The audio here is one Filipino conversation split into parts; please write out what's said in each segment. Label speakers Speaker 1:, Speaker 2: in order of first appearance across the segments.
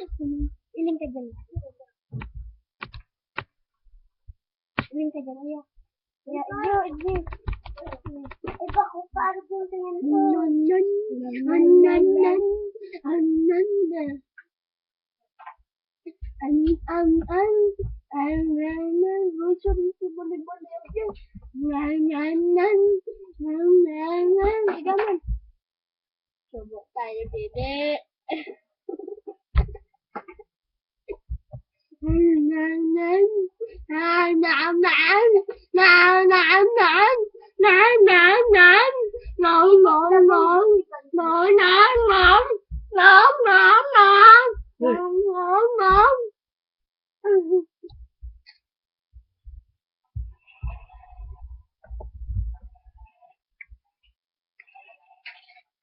Speaker 1: Iling ka dyan. Iling ka dyan, ayo. Iyo. Eh, bako, paano po tingin ko? Coba tayo, Dede.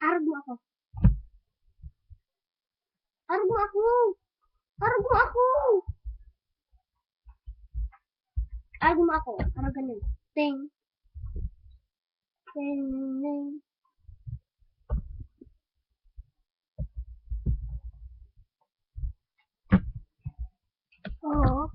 Speaker 1: Arag mo ako. Arag mo ako. Arag mo ako. Arag mo ako. Arag ganun. Ting. Ting. Ting. Oo.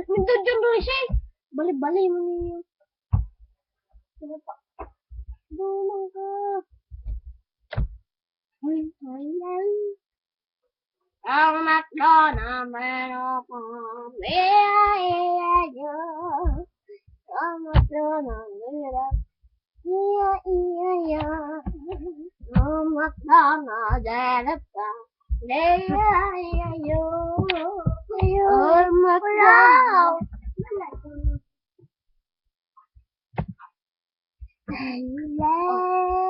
Speaker 1: Nandun doon siya eh. Bali-bali mo niyo. Sino pa? Doon ka. Ang McDonald's meron po. Ang McDonald's meron. Ang McDonald's meron po. Ang McDonald's. Hello.